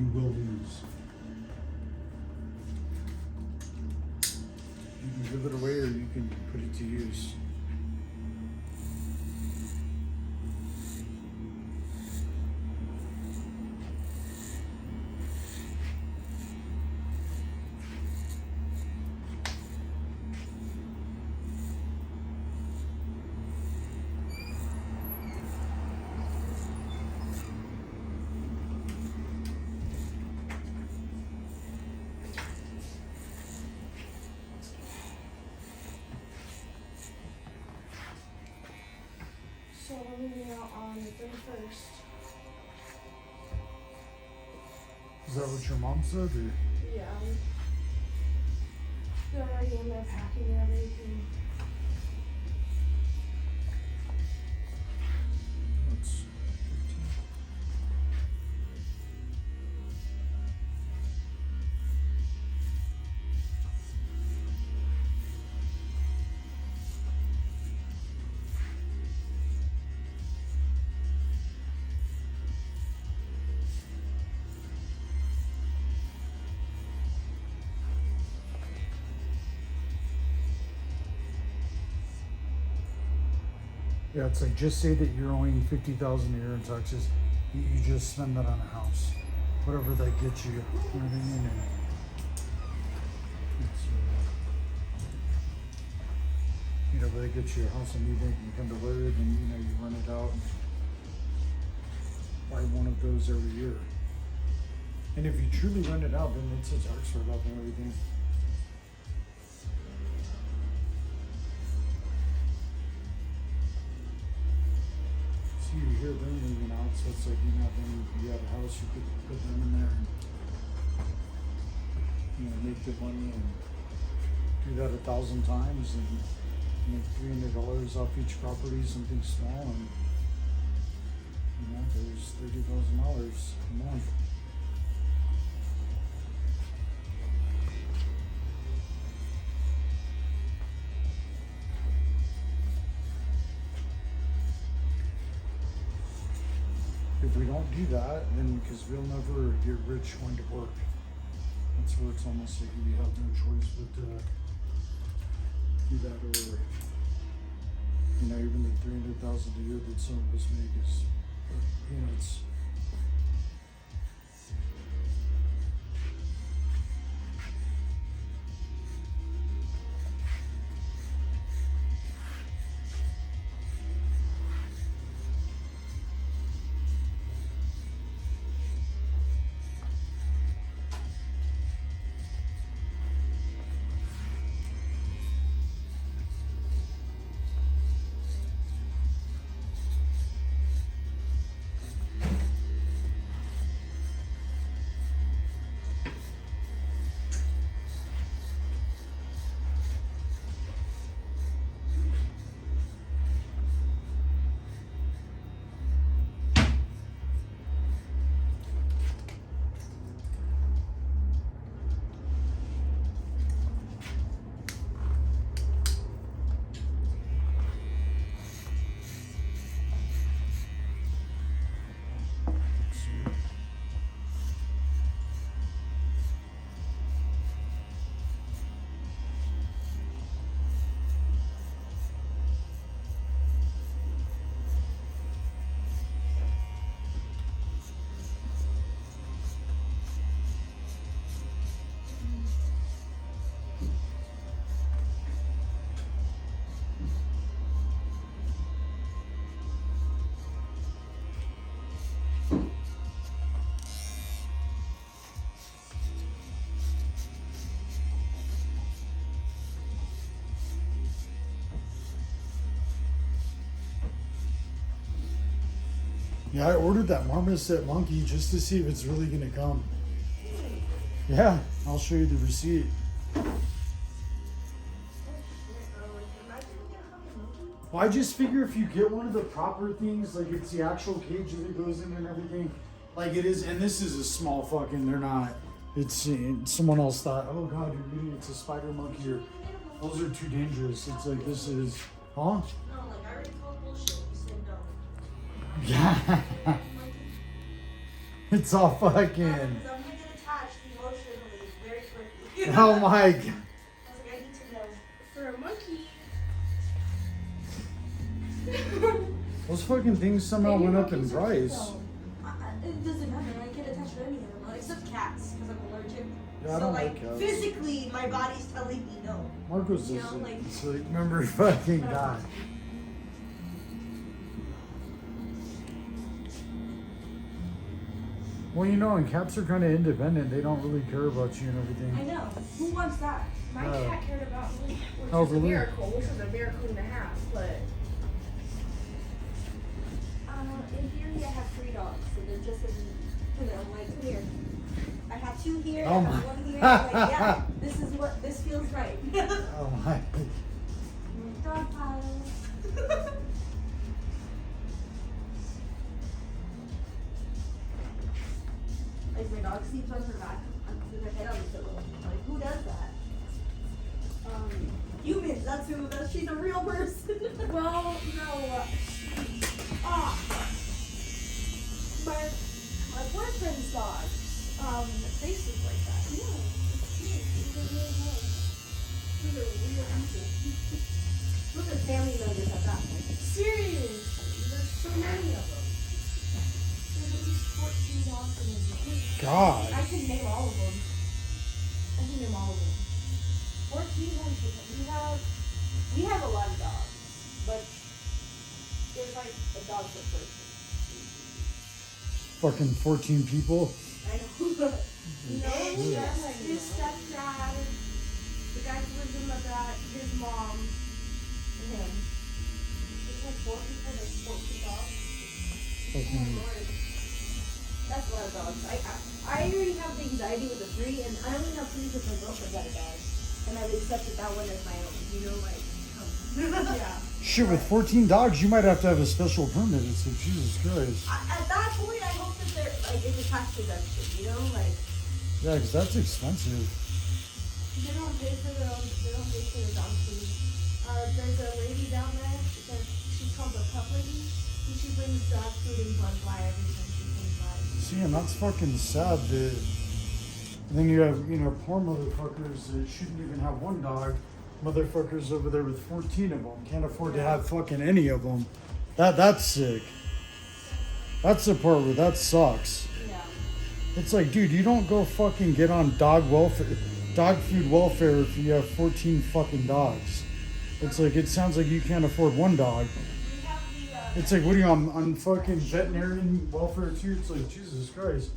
you will lose. You can give it away or you can put it to use. So we're moving out on the 31st. Is that what your mom said? Or? Yeah. They're already in there packing everything. That's 15. Yeah, it's like just say that you're owing $50,000 a year in taxes. You just spend that on a house, whatever that gets you. You know what I mean? And it's, you know, but it gets you a house and you think you come to live, and you know you rent it out and buy one of those every year. And if you truly rent it out, then it's a tax write-off and everything. You hear them moving out, so it's like, you know, then you have a house, you could put them in there and, you know, make good money and do that 1,000 times and make $300 off each property, something small, and, you know, there's $30,000 a month. If we don't do that, then because we'll never get rich going to work. That's where it's almost like we have no choice but to do that, or you know, even the $300,000 a year that some of us make is, you know, it's. Yeah, I ordered that marmoset monkey just to see if it's really gonna come. Yeah, I'll show you the receipt. Well, I just figure if you get one of the proper things, like it's the actual cage that it goes in and everything, like it is, and this is a small fucking, they're not, it's someone else thought, oh god, you're eating, it's a spider monkey, or those are too dangerous. It's like, this is, huh? No, like I already called bullshit. You said no. Yeah. It's all Because fucking. I'm gonna get attached emotionally very quickly. Oh my god. I was like, I need to know. For a monkey. Those fucking things somehow went up in price. It doesn't matter. I can't attach to any of them, except cats, because I'm allergic. Yeah, I So don't like like cats. physically, my body's telling me no. Marcos You is know, like- it's like, remember he fucking died. Well, you know, and cats are kind of independent. They don't really care about you and I everything. know. Who wants that? My cat cared about me, which Oh, is a really? miracle, which is a miracle and a half, but In theory, I have 3 dogs, so they're just as, I'm like, come here. I have 2 here, Oh I my- have 1 here. I'm like, yeah, this feels right. Oh my. Dog piles. Like, my dog sleeps on her back, with her head on the pillow. Like, who does that? Humans, she's a real person. well, no, my boyfriend's dog, they sleep like that. Yeah, it's cute. These are real people. Look at family members at that point. Seriously, there's so many of them. There's at least 14 dogs in this. God. I can name all of them. I can name all of them. 14 ones. We have a lot of dogs, but there's like a dog per person. Fucking 14 people. I know. Shit. His stepdad, the guy who lives in the back, his mom, and him. There's like 4 people, there's 14 dogs. Oh my Fucking. lord. That's a lot of dogs. I already have the anxiety with the 3, and I only have 3 because my girlfriend got a dog. And I've accepted that one as my own, you know, like, Yeah. Shit, with 14 dogs, you might have to have a special permit. It's like, Jesus Christ. At that point, I hope that they're, like, it's a tax deduction, you know, like. Yeah, because that's expensive. They don't pay for their own, they don't pay for their dog food. There's a lady down there, she's called the pup lady, and she brings dog food and blood by every time she comes by. See, and that's fucking sad that. And then you have, you know, poor motherfuckers that shouldn't even have 1 dog. Motherfuckers over there with 14 of them. Can't afford to have fucking any of them. That's sick. That's the part where that sucks. Yeah. It's like, dude, you don't go fucking get on dog food welfare if you have 14 fucking dogs. It's like, it sounds like you can't afford 1 dog. We have the, It's like, what are you on fucking veterinarian welfare too? It's like, Jesus Christ.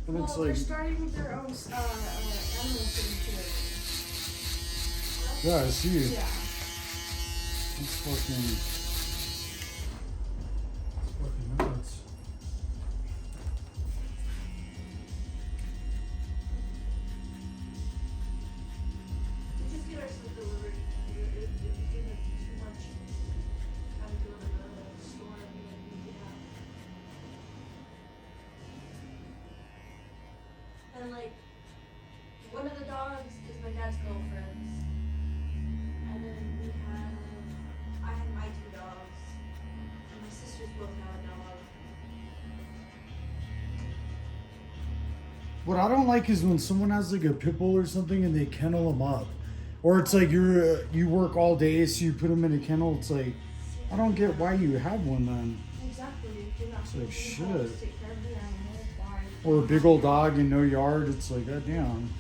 And it's Well, they're like, starting their own animal sanctuary. yeah, I see. Yeah. It's fucking nuts. we just get our stuff delivered. If we give it too much, have to go to the store and we have. And like, one of the dogs is my dad's girlfriend's. And then I had my 2 dogs. And my sisters both have a dog. What I don't like is when someone has like a pit bull or something and they kennel them up, or it's like you work all day so you put them in a kennel. It's like, I don't get why you have one then. Exactly. You're not It's like, supposed to shit. take care of the animal. Why? Or a big old dog in no yard. It's like, goddamn.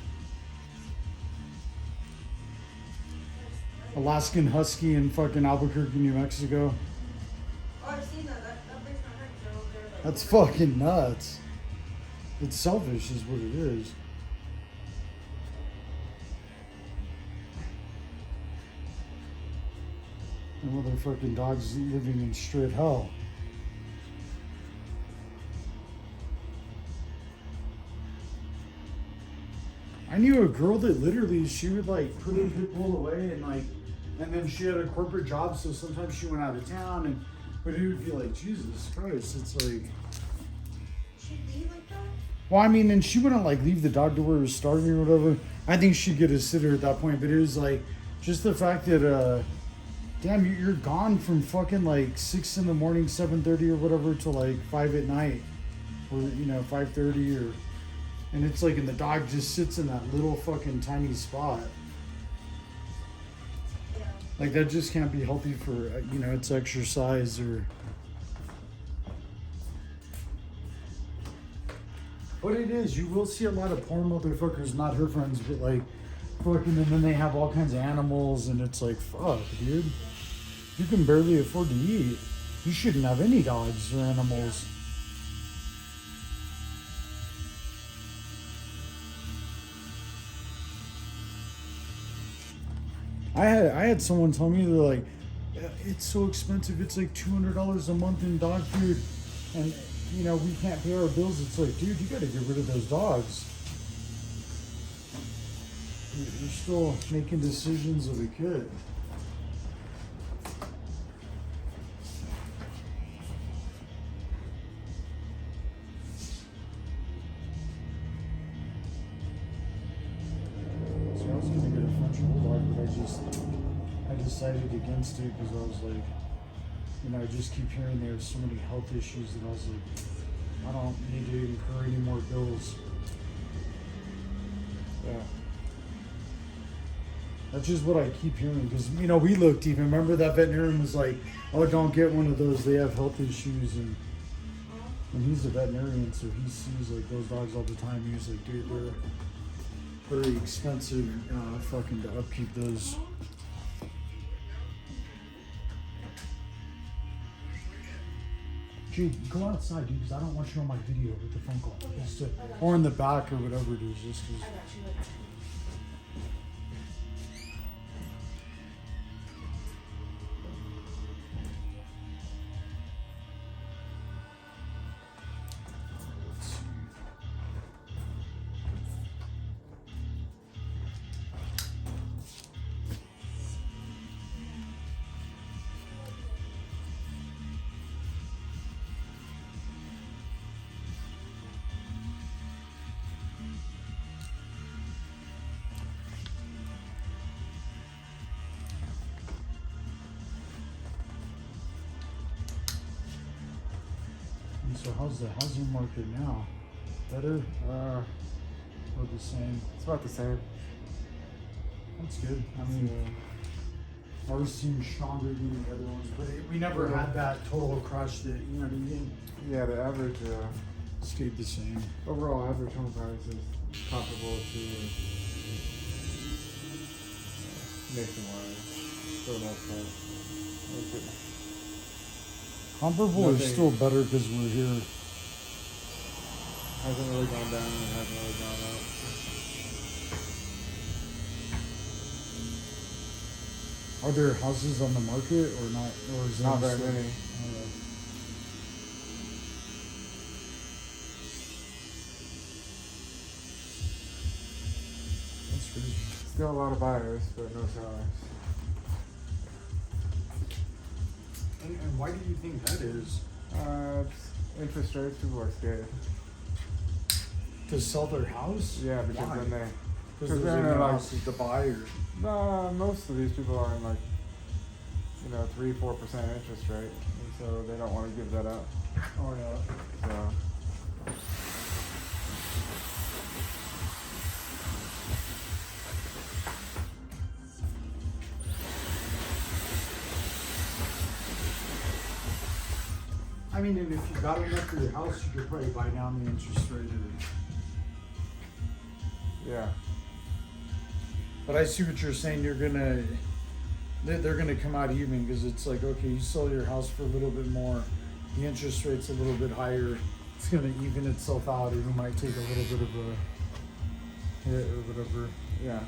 Alaskan Husky in fucking Albuquerque, New Mexico. Oh, I've seen that. That breaks my heart. They're over there like. That's fucking nuts. It's selfish, is what it is. The motherfucking dog's living in straight hell. I knew a girl that literally she would like put a pit bull away and then she had a corporate job, so sometimes she went out of town but it would be like, Jesus Christ, it's like. She'd leave like that? Well, I mean, and she wouldn't like leave the dog to where it was starving or whatever. I think she'd get a sitter at that point, but it was like just the fact that damn, you're gone from fucking like 6 in the morning, 7:30 or whatever to like 5 at night. or 5:30, and it's like, and the dog just sits in that little fucking tiny spot. Yeah. Like that just can't be healthy for its exercise or. But it is. You will see a lot of poor motherfuckers, not her friends, but like fucking, and then they have all kinds of animals, and it's like, fuck, dude. You can barely afford to eat. You shouldn't have any dogs or animals. I had someone tell me, they're like, it's so expensive. It's like $200 a month in dog food, and we can't pay our bills. It's like, dude, you got to get rid of those dogs. You're still making decisions of a kid. So I was gonna get a French bulldog, but I decided against it because I was like, I just keep hearing there's so many health issues that I was like, I don't need to incur any more bills. Yeah. That's just what I keep hearing because, we looked even. Remember that veterinarian was like, oh, don't get one of those. They have health issues. And he's a veterinarian, so he sees like those dogs all the time. He was like, dude, they're very expensive fucking to upkeep those. Jade, go outside, dude, because I don't want you on my video with the phone call. Okay, Or in the back or whatever it is. Just 'cause. I got you. So how's the housing market now? Better? Or the same? It's about the same. That's good. I mean, ours seems stronger than the other ones, but we never had that total crush that, you know what I mean? Yeah, the average, Stayed the same. overall average home price is comparable to nationwide for the most part. Comparable is Nothing. still better because we're here. Hasn't really gone down and hasn't really gone up. Are there houses on the market or not? Or is Not there very many. That's crazy. Still a lot of buyers, but no sellers. And why do you think that is? It's interest rates, people are scared. To sell their house? Yeah, because Why? then they. Because they're there's no like- houses to buy or... Most of these people are in like, 3-4% interest rate, and so they don't want to give that up. Oh yeah. So. I mean, and if you got enough for your house, you could probably buy down the interest rate. Yeah. But I see what you're saying. They're gonna come out even because it's like, okay, you sell your house for a little bit more, the interest rate's a little bit higher. It's gonna even itself out, or you might take a little bit of a hit or whatever. Yeah.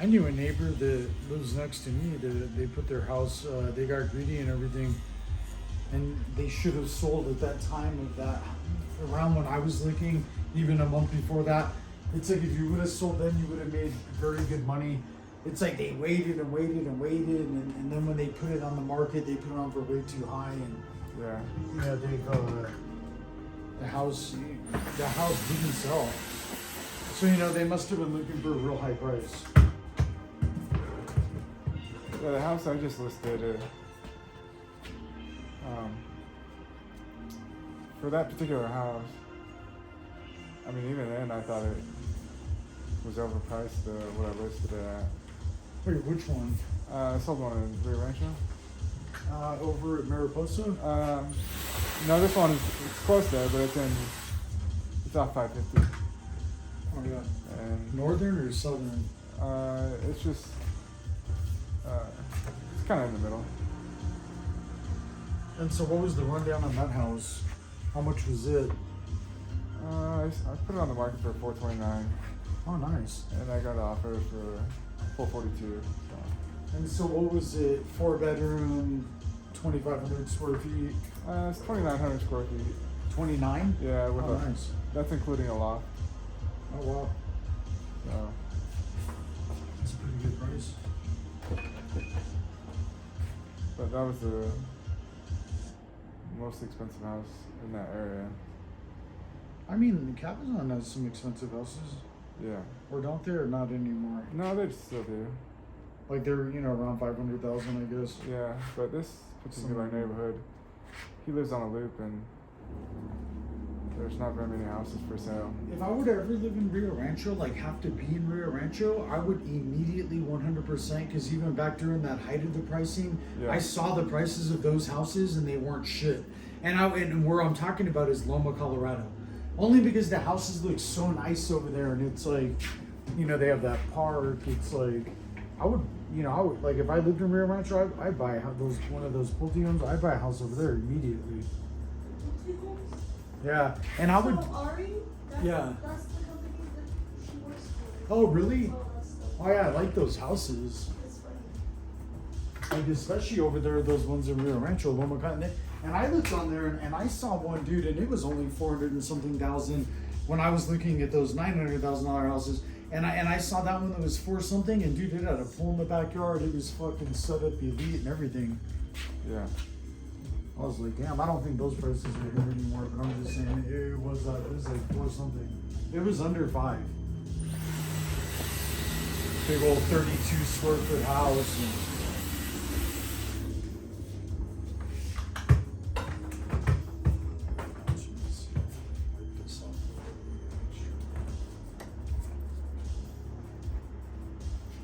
I knew a neighbor that lives next to me that they put their house, they got greedy and everything, and they should have sold at that time of that, around when I was looking, even a month before that. It's like if you would have sold then, you would have made very good money. it's like they waited and waited and waited, and then when they put it on the market, they put it on for way too high, and Yeah. you know they've the house didn't sell. So you know they must have been looking for a real high price. Yeah, the house I just listed, for that particular house, I mean, even then I thought it was overpriced, what I listed it at. Wait, which one? I sold one in Rio Rancho. Over at Mariposa? No, this one it's close there, but it's off 550. Oh yeah. And Northern or southern? it's just, it's kind of in the middle. And so what was the rundown on that house? How much was it? I put it on the market for $429, Oh, nice. and I got an offer for $442. So. And so what was it? 4-bedroom, 2,500 square feet? It's 2,900 square feet. 29? Yeah, with Oh, nice. that's including a loft. Oh, wow. So, That's a pretty good price. but that was the most expensive house in that area. I mean, Cabazon has some expensive houses. Yeah. Or don't they? Or not anymore? No, they still do. Like they're, you know, around 500,000, I guess. Yeah, but this particular neighborhood, he lives on a loop, and there's not very many houses for sale. If I would ever live in Rio Rancho, like have to be in Rio Rancho, I would immediately 100%, because even back during that height of the pricing, Yeah. I saw the prices of those houses and they weren't shit. And where I'm talking about is Loma, Colorado. Only because the houses look so nice over there, and it's like, you know, they have that park. It's like, I would, like if I lived in Rio Rancho, I'd buy one of those Pulte homes. I'd buy a house over there immediately. Yeah, and I would. So Ari, Yeah. that's the company that she works for. Oh, really? Oh, that's the- Oh yeah, I like those houses. It's funny. Like especially over there, those ones in Rio Rancho, Loma Cotton. And I looked on there and I saw one dude, and it was only 400 and something thousand when I was looking at those $900,000 houses. And I saw that one that was 4 something, and dude, it had a pool in the backyard. It was fucking set up elite and everything. Yeah. I was like, damn, I don't think those prices are here anymore. But I'm just saying, it was like 4 something. It was under 5. Big old 32 square foot house.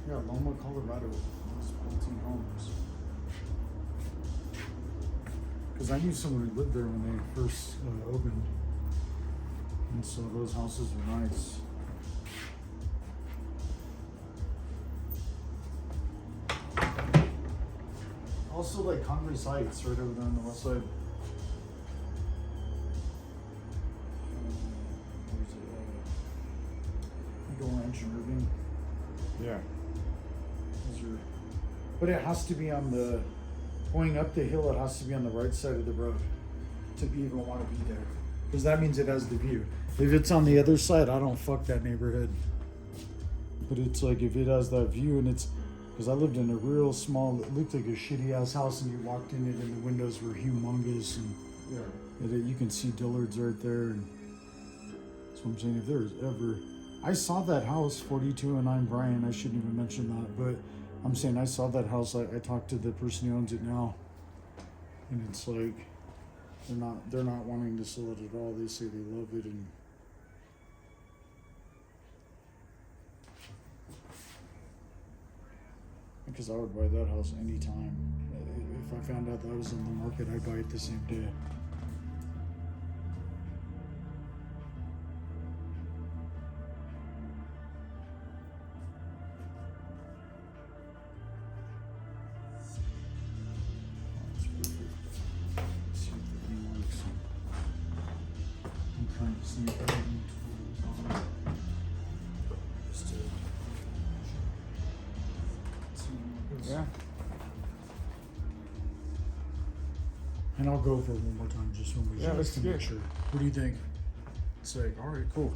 Yeah, Loma, Colorado. Those 14 homes. Because I knew someone who lived there when they first opened. And so those houses were nice. Also, like Congress Heights, right over there on the west side. Where's it? Eagle Ranch and Irving. Yeah. Those are, but it has to be on the, going up the hill, it has to be on the right side of the road to even want to be there. Because that means it has the view. If it's on the other side, I don't fuck that neighborhood. But it's like, if it has that view, and it's, because I lived in a real small, it looked like a shitty ass house, and you walked in it and the windows were humongous, and Yeah. you can see Dillard's right there. And that's what I'm saying. If there's ever, I saw that house, 4209 Bryan. I shouldn't even mention that, but I'm saying I saw that house. I talked to the person who owns it now, and it's like they're not wanting to sell it at all. They say they love it, and because I would buy that house anytime. If I found out that was on the market, I'd buy it the same day. Let's see if the thing works. I'm trying to see if I have any tools on it. Just to see what it goes. Yeah. And I'll go over it one more time just when we Yeah, just looks to make good. sure. What do you think? It's like, all right, cool.